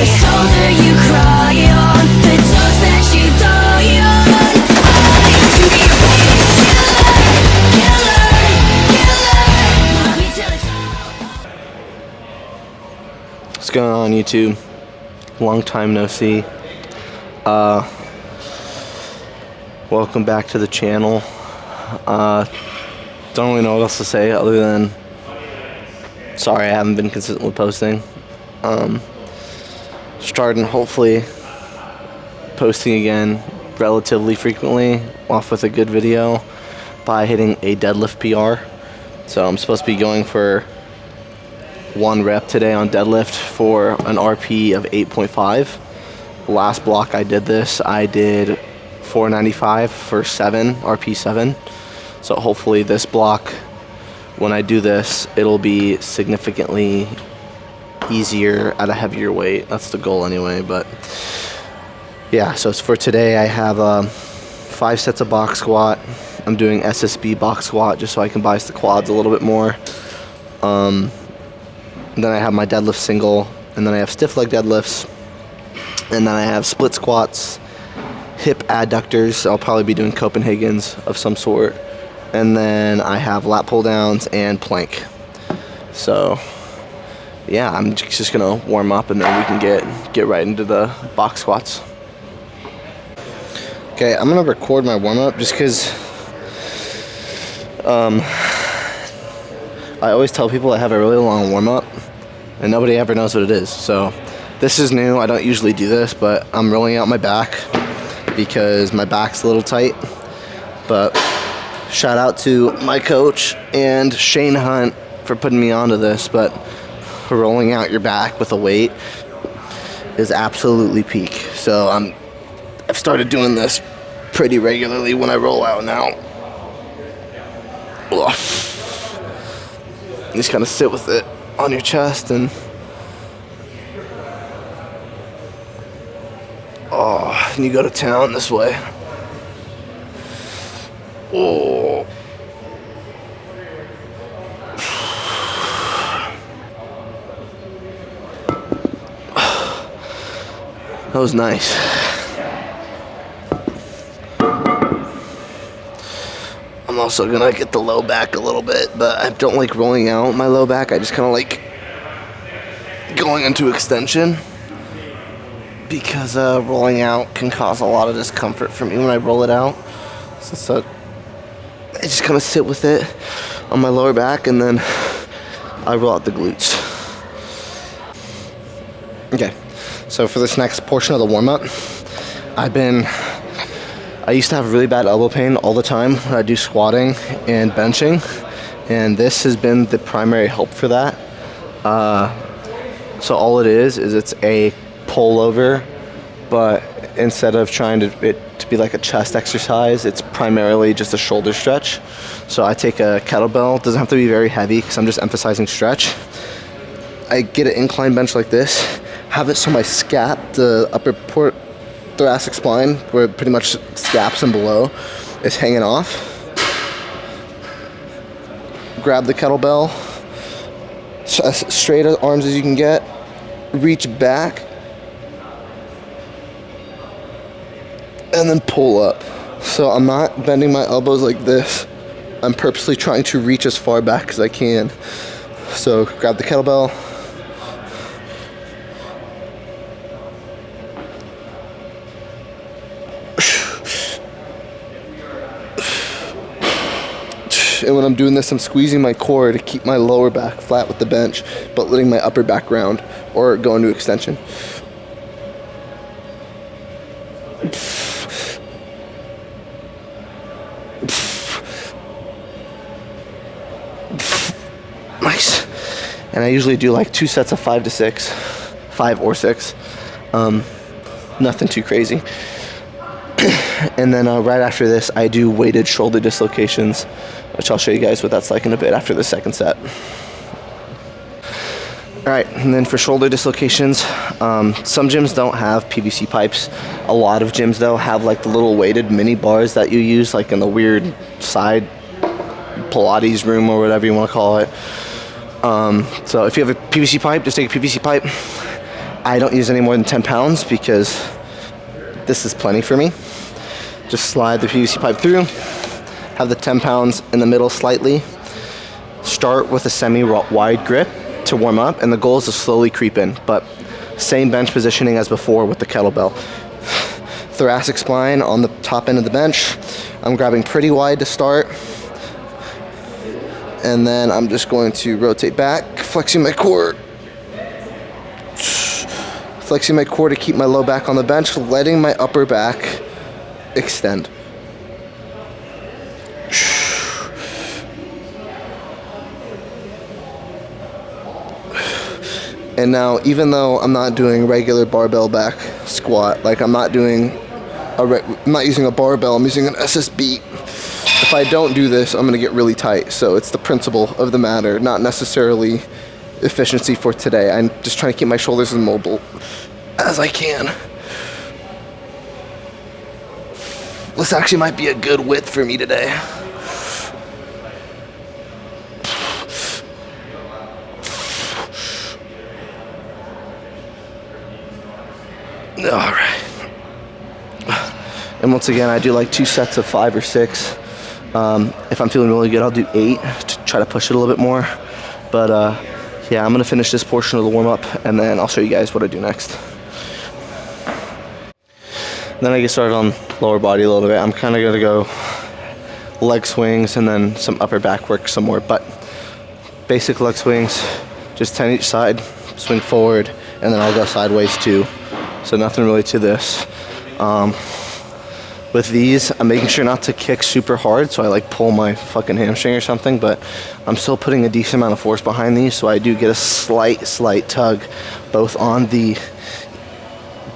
shoulder you cry on, the toast that you die on. I to be your killer, love me till it's all. What's going on, YouTube? Long time no see. Welcome back to the channel. Don't really know what else to say other than sorry I haven't been consistent with posting. Starting hopefully posting again relatively frequently, off with a good video by hitting a deadlift PR. So I'm supposed to be going for 1 rep today on deadlift for an RP of 8.5. Last block I did this, I did 495 for 7, RP 7. So hopefully this block, when I do this, it'll be significantly easier at a heavier weight. That's the goal anyway. But yeah, so for today I have 5 sets of box squat. I'm doing SSB box squat just so I can bias the quads a little bit more. Then I have my deadlift single, and then I have stiff leg deadlifts, and then I have split squats, hip adductors. I'll probably be doing Copenhagen's of some sort, and then I have lat pull downs and plank. So yeah, I'm just gonna warm up and then we can get right into the box squats. Okay, I'm gonna record my warm up just because I always tell people I have a really long warm up and nobody ever knows what it is. So this is new. I don't usually do this, but I'm rolling out my back because my back's a little tight. But shout out to my coach and Shane Hunt for putting me onto this. But rolling out your back with a weight is absolutely peak. So I've started doing this pretty regularly when I roll out now. Ugh. Just kind of sit with it on your chest and and you go to town this way. Oh. That was nice. I'm also gonna get the low back a little bit, but I don't like rolling out my low back. I just kind of like going into extension because rolling out can cause a lot of discomfort for me when I roll it out. So I just kind of sit with it on my lower back and then I roll out the glutes. Okay, so for this next portion of the warm-up, I used to have really bad elbow pain all the time when I do squatting and benching, and this has been the primary help for that. So all it is it's a pull over, but instead of trying to be like a chest exercise, it's primarily just a shoulder stretch. So I take a kettlebell, it doesn't have to be very heavy because I'm just emphasizing stretch. I get an incline bench like this, have it so my scap, the upper thoracic spine, where pretty much scaps and below, is hanging off. Grab the kettlebell, as straight as arms as you can get, reach back, and then pull up. So I'm not bending my elbows like this. I'm purposely trying to reach as far back as I can. So grab the kettlebell, and when I'm doing this, I'm squeezing my core to keep my lower back flat with the bench, but letting my upper back round or go into extension. Nice. And I usually do like 2 sets of 5 to 6, 5 or 6. Nothing too crazy. And then right after this, I do weighted shoulder dislocations, which I'll show you guys what that's like in a bit after the second set. All right, and then for shoulder dislocations, some gyms don't have PVC pipes. A lot of gyms, though, have like the little weighted mini bars that you use like in the weird side Pilates room or whatever you want to call it. So if you have a PVC pipe, just take a PVC pipe. I don't use any more than 10 pounds because this is plenty for me. Just slide the PVC pipe through, have the 10 pounds in the middle slightly. Start with a semi-wide grip to warm up, and the goal is to slowly creep in, but same bench positioning as before with the kettlebell. Thoracic spine on the top end of the bench. I'm grabbing pretty wide to start, and then I'm just going to rotate back, flexing my core. Flexing my core to keep my low back on the bench, letting my upper back extend. And now, even though I'm not doing regular barbell back squat, like I'm not using a barbell, I'm using an SSB. If I don't do this, I'm gonna get really tight. So it's the principle of the matter, not necessarily efficiency for today. I'm just trying to keep my shoulders as mobile as I can. This actually might be a good width for me today. All right. And once again, I do like 2 sets of 5 or 6. If I'm feeling really good, I'll do 8 to try to push it a little bit more. But yeah, I'm gonna finish this portion of the warm up, and then I'll show you guys what I do next. Then I get started on lower body a little bit. I'm kind of gonna go leg swings and then some upper back work some more. But basic leg swings, just 10 each side, swing forward, and then I'll go sideways too. So nothing really to this. With these, I'm making sure not to kick super hard, so I like pull my fucking hamstring or something, but I'm still putting a decent amount of force behind these, so I do get a slight tug both on the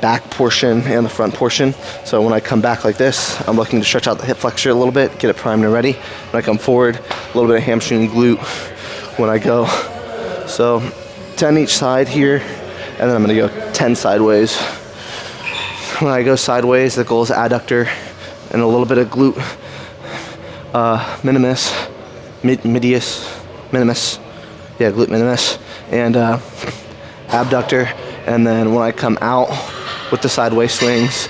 back portion and the front portion. So when I come back like this, I'm looking to stretch out the hip flexor a little bit, get it primed and ready. When I come forward, a little bit of hamstring and glute when I go. So 10 each side here, and then I'm gonna go 10 sideways. When I go sideways, the goal is adductor and a little bit of glute minimus, yeah, glute minimus, and abductor. And then when I come out with the sideways swings,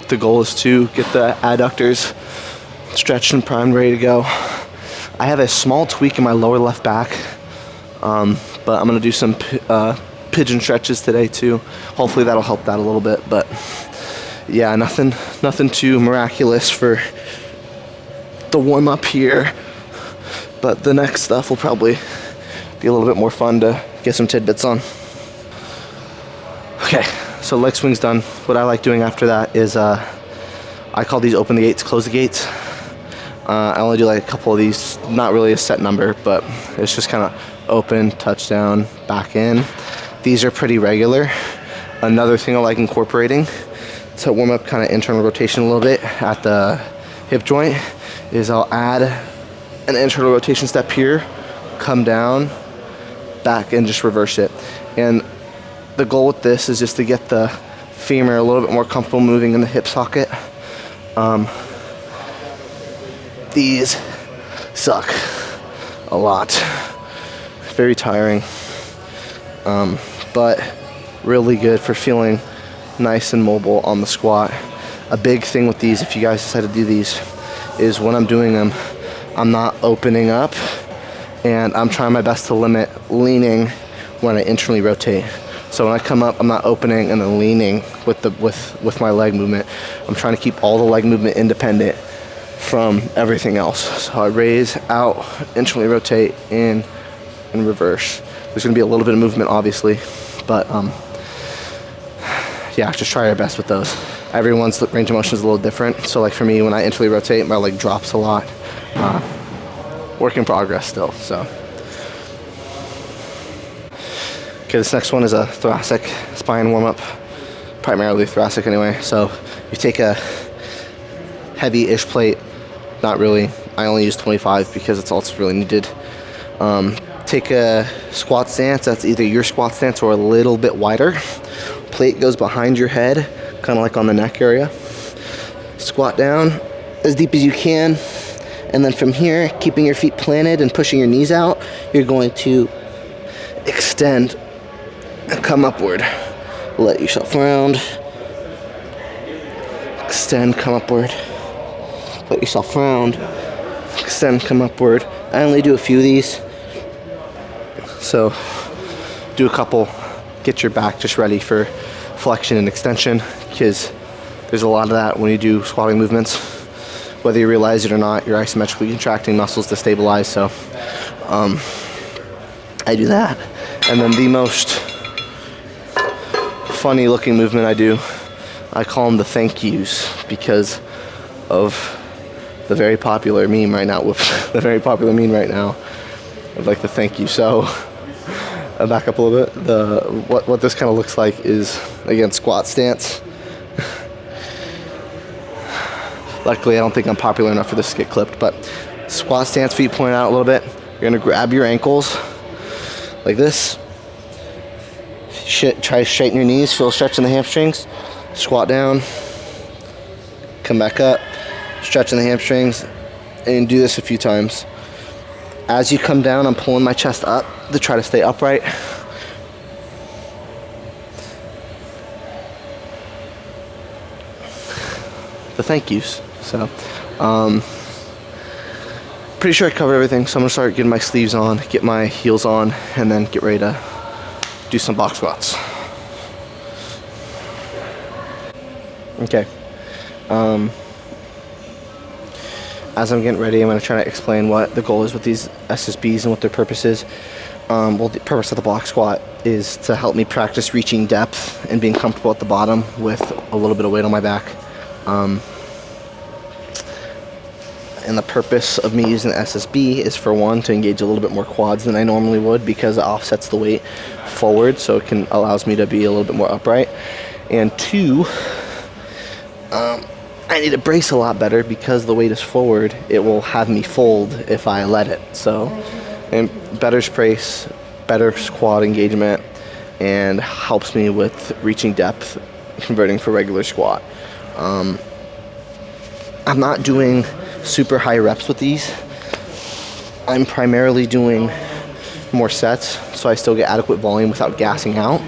the goal is to get the adductors stretched and primed, ready to go. I have a small tweak in my lower left back, but I'm gonna do some pigeon stretches today too. Hopefully that'll help that a little bit, but yeah, nothing too miraculous for the warm up here, but the next stuff will probably be a little bit more fun to get some tidbits on. Okay, so leg swings done. What I like doing after that is I call these open the gates, close the gates. I only do like a couple of these, not really a set number, but it's just kind of open, touchdown, back in. These are pretty regular. Another thing I like incorporating to warm up kind of internal rotation a little bit at the hip joint is I'll add an internal rotation step here, come down, back, and just reverse it. And the goal with this is just to get the femur a little bit more comfortable moving in the hip socket. These suck a lot. Very tiring, but really good for feeling nice and mobile on the squat. A big thing with these, if you guys decide to do these, is when I'm doing them, I'm not opening up, and I'm trying my best to limit leaning when I internally rotate. So when I come up, I'm not opening and then leaning with my leg movement. I'm trying to keep all the leg movement independent from everything else. So I raise, out, internally rotate, in, and reverse. There's gonna be a little bit of movement, obviously, but yeah, just try our best with those. Everyone's range of motion is a little different. So like for me, when I internally rotate, my leg drops a lot. Work in progress still, so. Okay, this next one is a thoracic spine warm-up, primarily thoracic anyway. So you take a heavy-ish plate, not really, I only use 25 because it's all that's really needed. Take a squat stance that's either your squat stance or a little bit wider. Plate goes behind your head, kind of like on the neck area. Squat down as deep as you can, and then from here, keeping your feet planted and pushing your knees out, you're going to extend and come upward. Let yourself round. Extend, come upward. Let yourself round. Extend, come upward. I only do a few of these. So do a couple. Get your back just ready for flexion and extension, because there's a lot of that when you do squatting movements. Whether you realize it or not, you're isometrically contracting muscles to stabilize. So I do that. And then the most funny looking movement I do, I call them the thank yous, because of the very popular meme right now, of like the thank you. So I'll back up a little bit. What this kind of looks like is, again, squat stance. Luckily, I don't think I'm popular enough for this to get clipped, but squat stance, feet pointed out a little bit. You're gonna grab your ankles like this. Try to straighten your knees, feel a stretch in the hamstrings. Squat down, come back up, stretch in the hamstrings, and do this a few times. As you come down, I'm pulling my chest up to try to stay upright. The thank yous. So, pretty sure I covered everything, so I'm gonna start getting my sleeves on, get my heels on, and then get ready to do some box squats. Okay. As I'm getting ready, I'm going to try to explain what the goal is with these SSBs and what their purpose is. Well, the purpose of the box squat is to help me practice reaching depth and being comfortable at the bottom with a little bit of weight on my back. And the purpose of me using the SSB is, for one, to engage a little bit more quads than I normally would, because it offsets the weight forward, so it allows me to be a little bit more upright. And two, I need to brace a lot better, because the weight is forward. It will have me fold if I let it. So, and better brace, better squat engagement, and helps me with reaching depth, converting for regular squat. I'm not doing super high reps with these. I'm primarily doing more sets, so I still get adequate volume without gassing out.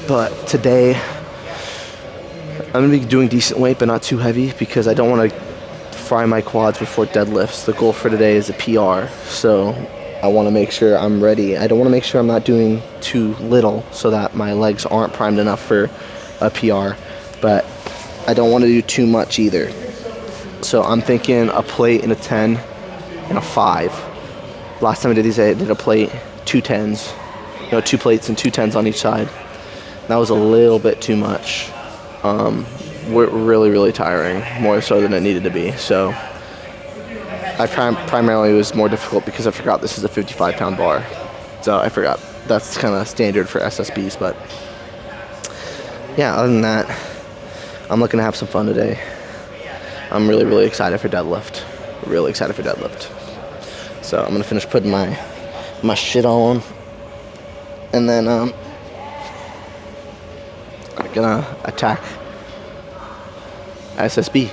But today, I'm going to be doing decent weight, but not too heavy, because I don't want to fry my quads before deadlifts. The goal for today is a PR, so I want to make sure I'm ready. I don't want to make sure I'm not doing too little so that my legs aren't primed enough for a PR, but I don't want to do too much either. So I'm thinking a plate and a 10 and a 5. Last time I did these, I did a plate, 2 10s, 2 plates and 2 10s on each side. That was a little bit too much. We're really tiring, more so than it needed to be. So I primarily was more difficult because I forgot this is a 55-pound bar. So I forgot that's kind of standard for SSBs. But yeah, other than that, I'm looking to have some fun today. I'm really excited for deadlift. Really excited for deadlift. So I'm gonna finish putting my shit on, and then I'm gonna attack SSB.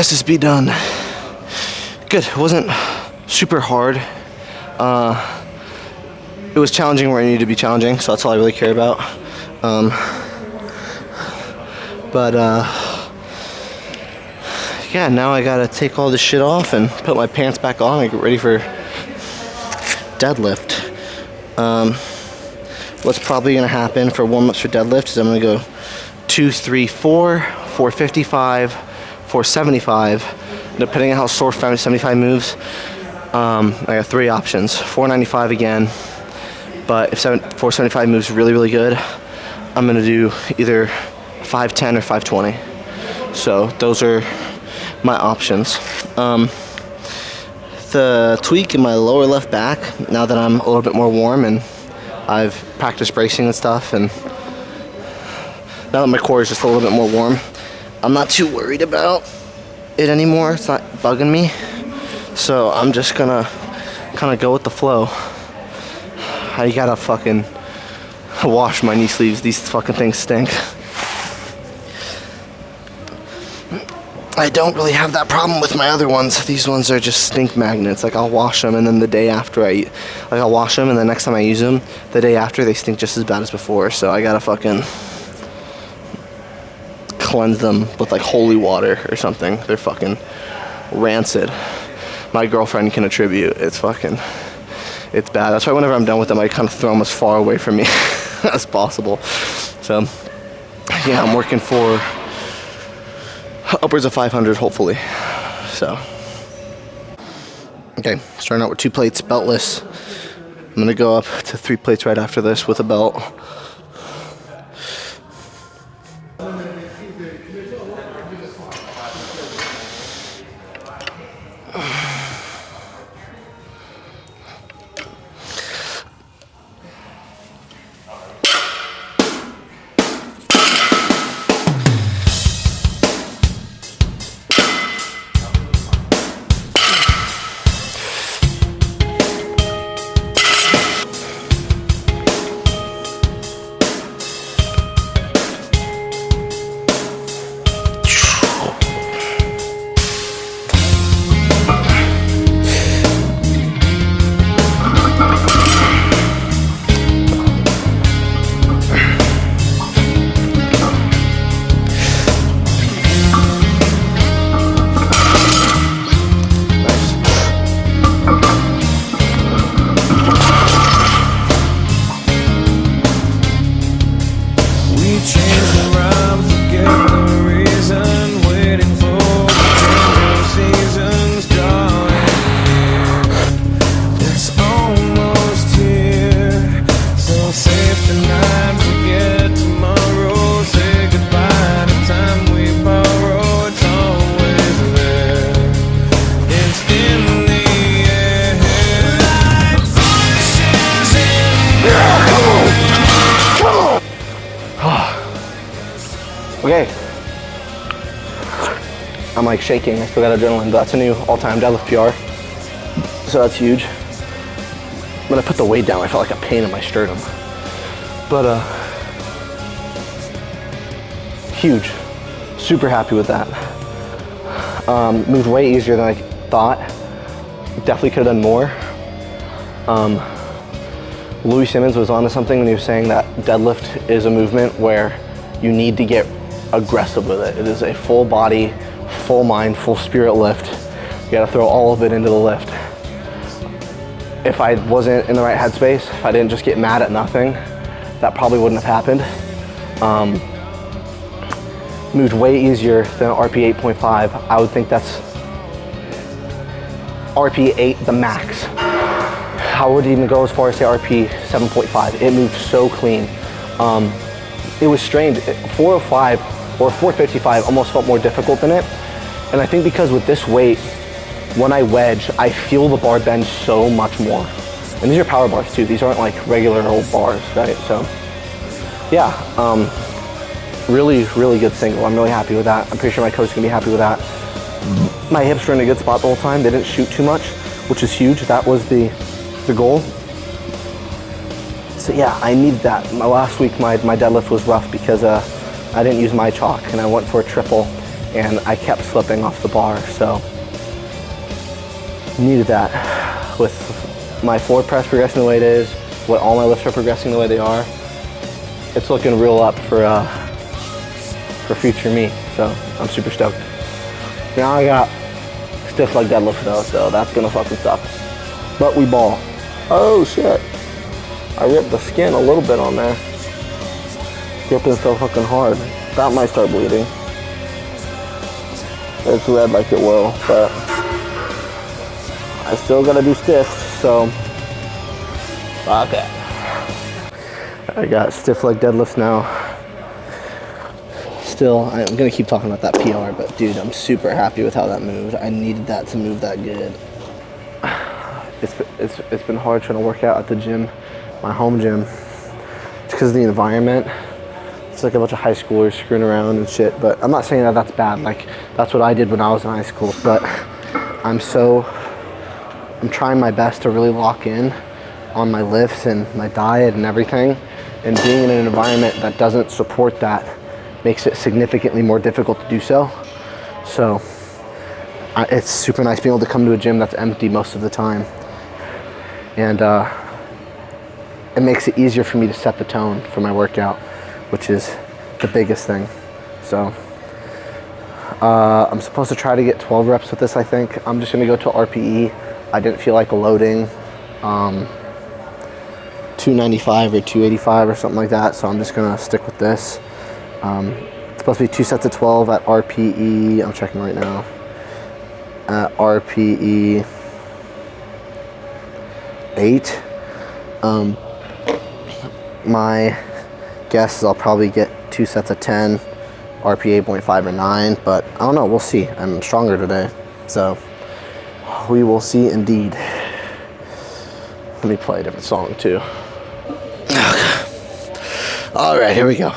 SSB done. Good. It wasn't super hard. It was challenging where it needed to be challenging, so that's all I really care about. Yeah, now I gotta take all this shit off and put my pants back on and get ready for deadlift. What's probably gonna happen for warm-ups for deadlift is I'm gonna go 2, 3, 4, 455, 475. Depending on how sore 575 moves, I got 3 options. 495 again, but if 475 moves really, really good, I'm gonna do either 510 or 520. So those are my options. The tweak in my lower left back, now that I'm a little bit more warm and I've practiced bracing and stuff, and now that my core is just a little bit more warm, I'm not too worried about it anymore. It's not bugging me. So I'm just gonna kind of go with the flow. I gotta fucking wash my knee sleeves. These fucking things stink. I don't really have that problem with my other ones. These ones are just stink magnets. Like, I'll wash them and then the day after I'll wash them and the next time I use them, the day after they stink just as bad as before. So I gotta fucking cleanse them with like holy water or something. They're fucking rancid. My girlfriend can attribute. It's bad. That's why whenever I'm done with them, I kind of throw them as far away from me as possible. So yeah, I'm working for upwards of 500 hopefully. So okay, starting out with 2 plates, beltless. I'm gonna go up to 3 plates right after this with a belt. Okay. I'm like shaking, I still got adrenaline, but that's a new all-time deadlift PR. So that's huge. When I put the weight down, I felt like a pain in my sternum. But huge. Super happy with that. Moved way easier than I thought. Definitely could have done more. Louis Simmons was onto something when he was saying that deadlift is a movement where you need to get aggressive with it. It is a full body, full mind, full spirit lift. You gotta throw all of it into the lift. If I wasn't in the right headspace, if I didn't just get mad at nothing, that probably wouldn't have happened. Moved way easier than RP 8.5. I would think that's RP 8 the max. I wouldn't even go as far as say RP 7.5. It moved so clean. It was strained. 405 or 455 almost felt more difficult than it. And I think because with this weight, when I wedge, I feel the bar bend so much more. And these are power bars too. These aren't like regular old bars, right? So yeah, really, really good single. I'm really happy with that. I'm pretty sure my coach is gonna be happy with that. My hips were in a good spot the whole time. They didn't shoot too much, which is huge. That was the goal. So yeah, I need that. Last week my deadlift was rough because I didn't use my chalk and I went for a triple and I kept slipping off the bar, so needed that. With my forward press progressing the way it is, what all my lifts are progressing the way they are, it's looking real up for future me, so I'm super stoked. Now I got stiff leg deadlift though, so that's gonna fucking suck. But we ball. Oh shit. I ripped the skin a little bit on there. Gripping so fucking hard. That might start bleeding. It's red like it will, but I still gotta do stiff, so fuck it. I got stiff leg deadlifts now. Still, I'm gonna keep talking about that PR, but dude, I'm super happy with how that moved. I needed that to move that good. It's been hard trying to work out at the gym, my home gym. It's because of the environment. It's like a bunch of high schoolers screwing around and shit, but I'm not saying that that's bad. Like, that's what I did when I was in high school, but I'm trying my best to really lock in on my lifts and my diet and everything, and being in an environment that doesn't support that makes it significantly more difficult to do so. So it's super nice being able to come to a gym that's empty most of the time, and it makes it easier for me to set the tone for my workout, which is the biggest thing. So I'm supposed to try to get 12 reps with this, I think. I'm just gonna go to RPE. I didn't feel like loading 295 or 285 or something like that, so I'm just gonna stick with this. It's supposed to be 2 sets of 12 at RPE. I'm checking right now. At RPE 8. My guess is I'll probably get 2 sets of 10, RPE 8.5 or 9, but I don't know, we'll see. I'm stronger today, so we will see indeed. Let me play a different song too. All right, here we go.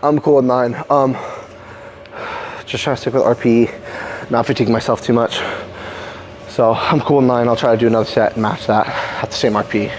I'm cool with 9. Just trying to stick with RPE, not fatiguing myself too much. So I'm cool with 9. I'll try to do another set and match that at the same RPE.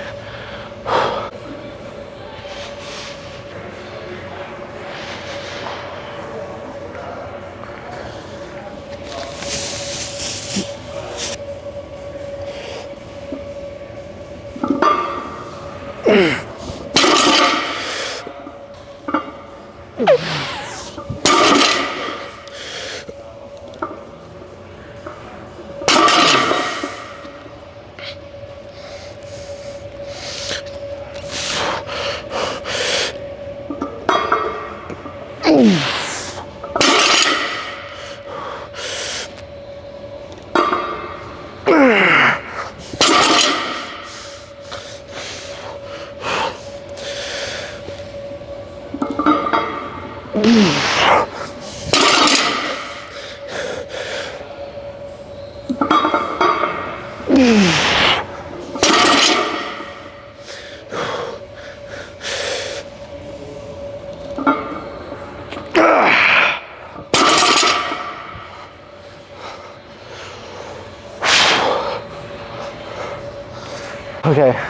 Okay,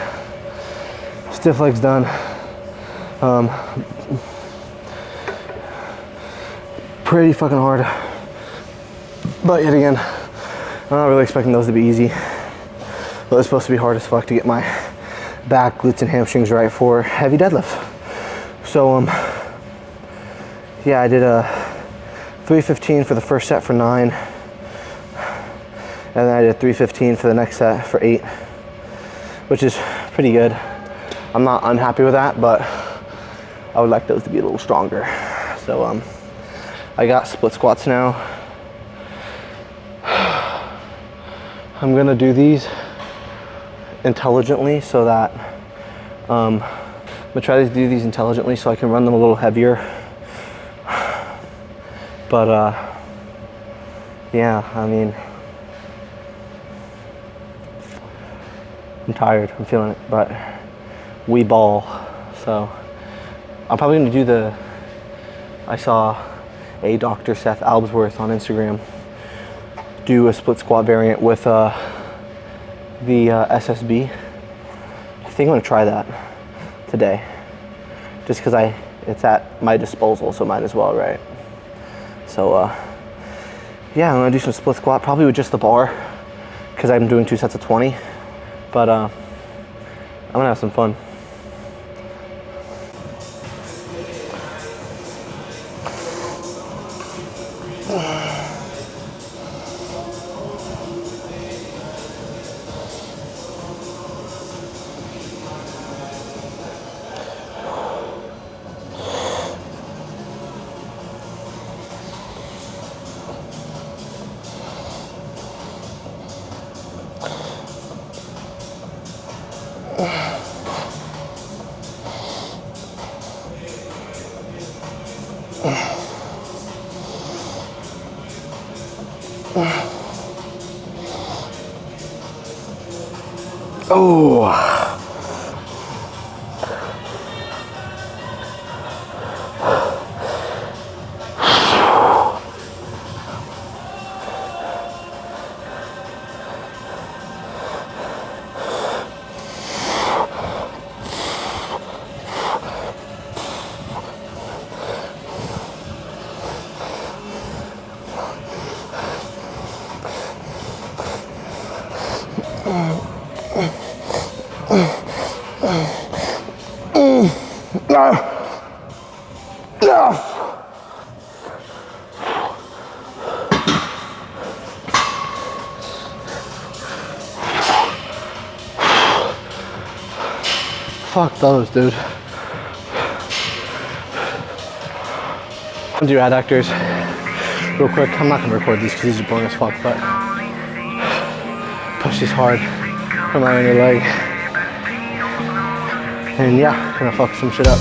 stiff legs done. Pretty fucking hard, but yet again, I'm not really expecting those to be easy. But it's supposed to be hard as fuck to get my back, glutes, and hamstrings right for heavy deadlift. So yeah, I did a 315 for the first set for 9, and then I did 315 for the next set for 8. Which is pretty good. I'm not unhappy with that, but I would like those to be a little stronger. So I got split squats now. I'm gonna do these intelligently so that I'm gonna try to do these intelligently so I can run them a little heavier. But yeah, I mean, I'm tired, I'm feeling it, but we ball. So I'm probably gonna do I saw a Dr. Seth Albsworth on Instagram do a split squat variant with the SSB. I think I'm gonna try that today, just because it's at my disposal, so might as well, right? So yeah, I'm gonna do some split squat, probably with just the bar, because I'm doing 2 sets of 20. But I'm gonna have some fun. Oh. Fuck those, dude. I'll do adductors real quick. I'm not gonna record these because these are boring as fuck, but push this hard from my inner leg. And yeah, gonna fuck some shit up.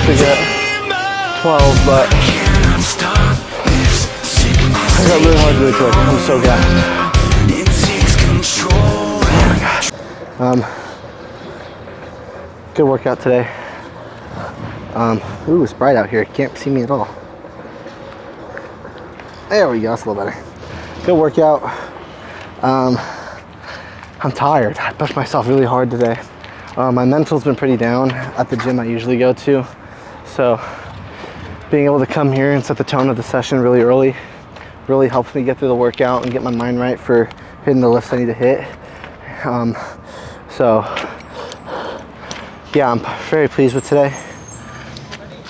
To get 12, but I got really hard really quick. I'm so gassed. Oh my gosh. Good workout today. Ooh, it's bright out here. You can't see me at all. There we go. That's a little better. Good workout. I'm tired. I pushed myself really hard today. My mental's been pretty down at the gym I usually go to. So being able to come here and set the tone of the session really early really helps me get through the workout and get my mind right for hitting the lifts I need to hit. So yeah, I'm very pleased with today.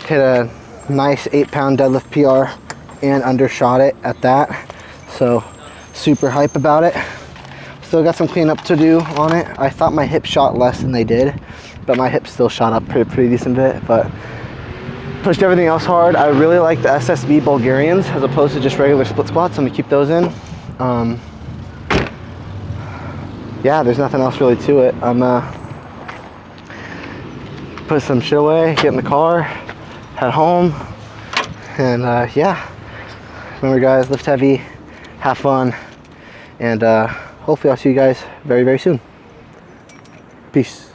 Hit a nice 8-pound deadlift PR and undershot it at that. So super hype about it. Still got some cleanup to do on it. I thought my hips shot less than they did, but my hips still shot up pretty decent bit, but pushed everything else hard. I really like the SSB Bulgarians as opposed to just regular split squats. I'm gonna keep those in. Yeah, there's nothing else really to it. I'm put some shit away, get in the car, head home, and yeah. Remember guys, lift heavy, have fun, and hopefully I'll see you guys very, very soon. Peace.